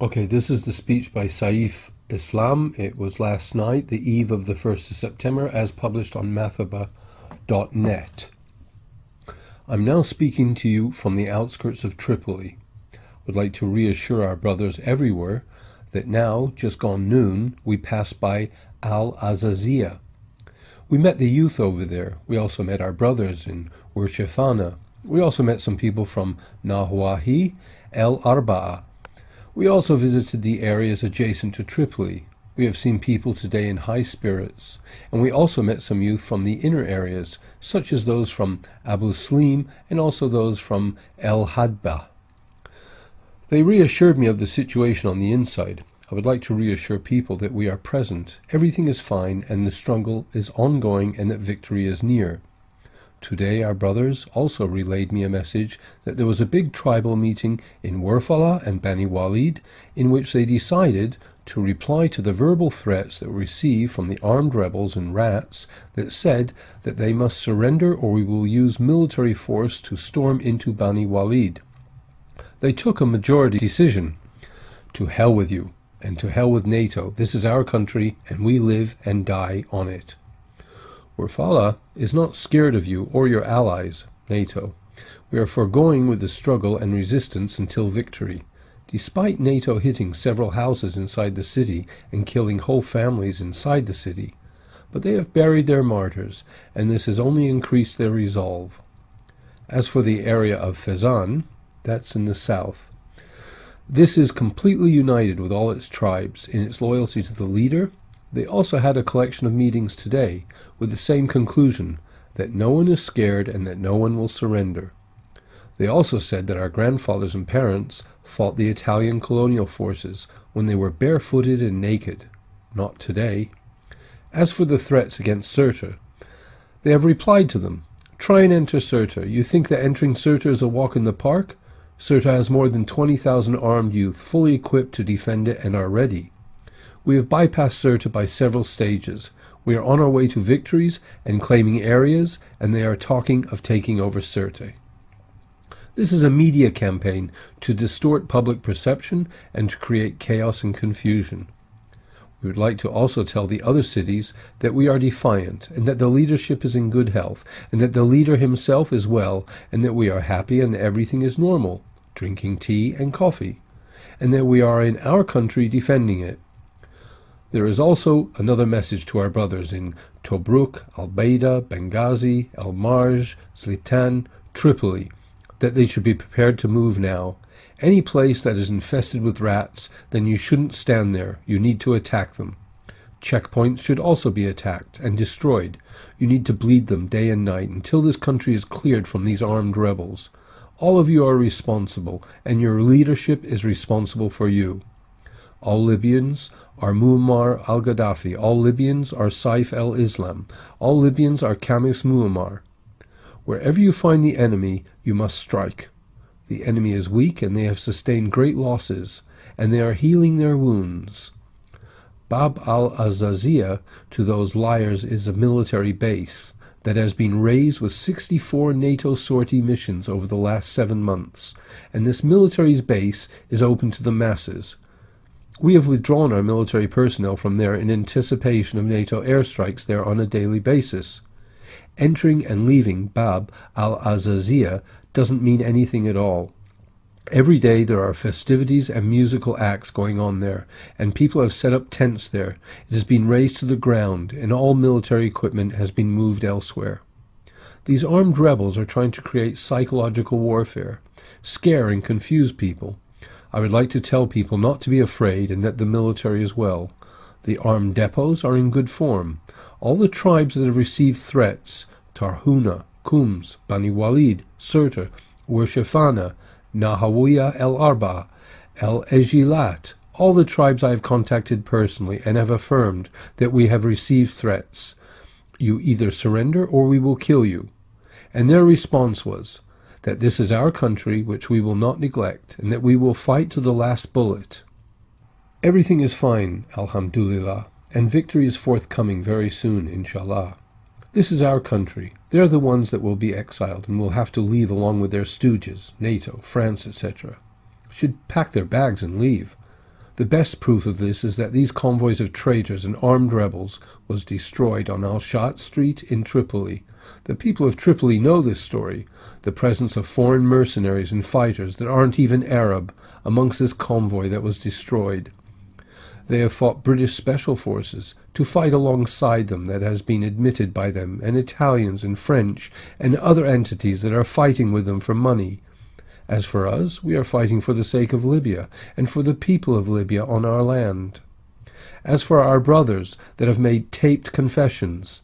Okay, this is the speech by Saif Islam. It was last night, the eve of the 1st of September, as published on mathaba.net. I'm now speaking to you from the outskirts of Tripoli. I would like to reassure our brothers everywhere that now, just gone noon, we passed by Al-Azazia. We met the youth over there. We also met our brothers in Wershefana. We also met some people from Nawahi El Arba'a. We also visited the areas adjacent to Tripoli. We have seen people today in high spirits, and we also met some youth from the inner areas, such as those from Abu Slim and also those from El Hadba. They reassured me of the situation on the inside. I would like to reassure people that we are present, everything is fine, and the struggle is ongoing and that victory is near. Today our brothers also relayed me a message that there was a big tribal meeting in Warfala and Bani Walid in which they decided to reply to the verbal threats that were received from the armed rebels and rats that said that they must surrender or we will use military force to storm into Bani Walid. They took a majority decision. To hell with you, and to hell with NATO. This is our country, and we live and die on it. Warfala is not scared of you or your allies, NATO. We are foregoing with the struggle and resistance until victory. Despite NATO hitting several houses inside the city and killing whole families inside the city, but they have buried their martyrs, and this has only increased their resolve. As for the area of Fezzan, that's in the south, this is completely united with all its tribes in its loyalty to the leader. They also had a collection of meetings today with the same conclusion, that no one is scared and that no one will surrender. They also said that our grandfathers and parents fought the Italian colonial forces when they were barefooted and naked. Not today. As for the threats against Sirte, they have replied to them. Try and enter Sirte. You think that entering Sirte is a walk in the park? Sirte has more than 20,000 armed youth fully equipped to defend it and are ready. We have bypassed Sirte by several stages. We are on our way to victories and claiming areas, and they are talking of taking over Sirte. This is a media campaign to distort public perception and to create chaos and confusion. We would like to also tell the other cities that we are defiant, and that the leadership is in good health, and that the leader himself is well, and that we are happy and that everything is normal, drinking tea and coffee, and that we are in our country defending it. There is also another message to our brothers in Tobruk, Al-Baida, Benghazi, El-Marj, Zlitan, Tripoli, that they should be prepared to move now. Any place that is infested with rats, then you shouldn't stand there. You need to attack them. Checkpoints should also be attacked and destroyed. You need to bleed them day and night until this country is cleared from these armed rebels. All of you are responsible, and your leadership is responsible for you. All Libyans are Muammar al-Gaddafi. All Libyans are Saif al-Islam. All Libyans are Khamis Muammar. Wherever you find the enemy, you must strike. The enemy is weak, and they have sustained great losses, and they are healing their wounds. Bab al-Azazia, to those liars, is a military base that has been raised with 64 NATO sortie missions over the last 7 months, and this military base is open to the masses. We have withdrawn our military personnel from there in anticipation of NATO airstrikes there on a daily basis. Entering and leaving Bab al-Azazia doesn't mean anything at all. Every day there are festivities and musical acts going on there, and people have set up tents there. It has been razed to the ground, and all military equipment has been moved elsewhere. These armed rebels are trying to create psychological warfare, scare and confuse people. I would like to tell people not to be afraid and that the military is well. The armed depots are in good form. All the tribes that have received threats, Tarhuna, Kums, Bani Walid, Sirte, Wershefana, Nahawiya El Arba, El Ejilat, all the tribes I have contacted personally and have affirmed that we have received threats. You either surrender or we will kill you. And their response was that this is our country which we will not neglect, and that we will fight to the last bullet. Everything is fine, alhamdulillah, and victory is forthcoming very soon, inshallah. This is our country. They're the ones that will be exiled and will have to leave along with their stooges, NATO, France, etc. Should pack their bags and leave. The best proof of this is that these convoys of traitors and armed rebels was destroyed on Al-Shat Street in Tripoli. The people of Tripoli know this story, the presence of foreign mercenaries and fighters that aren't even Arab amongst this convoy that was destroyed. They have fought British Special Forces to fight alongside them that has been admitted by them, and Italians and French and other entities that are fighting with them for money. As for us, we are fighting for the sake of Libya and for the people of Libya on our land. As for our brothers that have made taped confessions,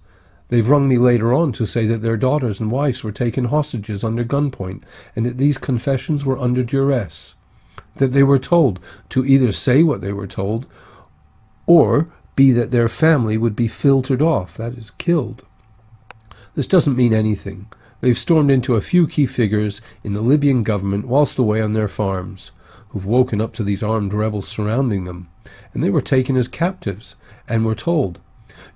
they've rung me later on to say that their daughters and wives were taken hostages under gunpoint, and that these confessions were under duress, that they were told to either say what they were told, or be that their family would be filtered off, that is, killed. This doesn't mean anything. They've stormed into a few key figures in the Libyan government whilst away on their farms, who've woken up to these armed rebels surrounding them, and they were taken as captives, and were told,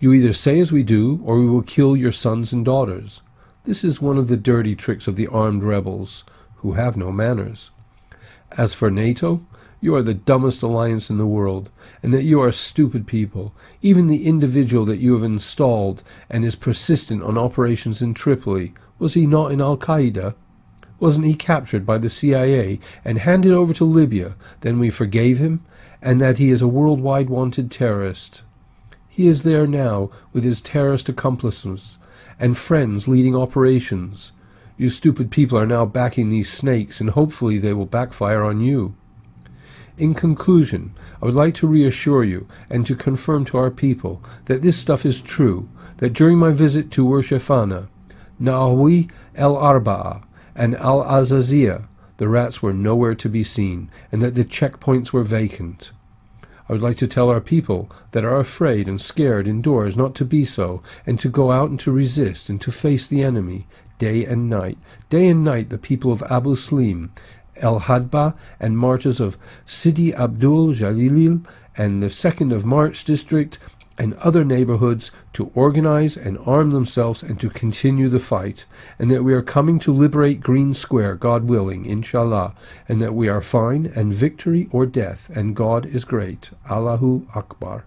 "You either say as we do, or we will kill your sons and daughters." This is one of the dirty tricks of the armed rebels, who have no manners. As for NATO, you are the dumbest alliance in the world, and that you are stupid people. Even the individual that you have installed and is persistent on operations in Tripoli, was he not in Al-Qaeda? Wasn't he captured by the CIA and handed over to Libya? Then we forgave him, and that he is a worldwide wanted terrorist. He is there now with his terrorist accomplices and friends leading operations. You stupid people are now backing these snakes, and hopefully they will backfire on you. In conclusion, I would like to reassure you and to confirm to our people that this stuff is true, that during my visit to Urshafana, Nahawi el-Arba'a, and Al-Azaziyah, the rats were nowhere to be seen, and that the checkpoints were vacant. I would like to tell our people that are afraid and scared indoors not to be so, and to go out and to resist and to face the enemy, day and night. Day and night the people of Abu Slim, El-Hadba, and martyrs of Sidi Abdul Jalil and the 2nd of March district and other neighborhoods to organize and arm themselves and to continue the fight, and that we are coming to liberate Green Square, God willing, inshallah, and that we are fine and victory or death, and God is great. Allahu Akbar.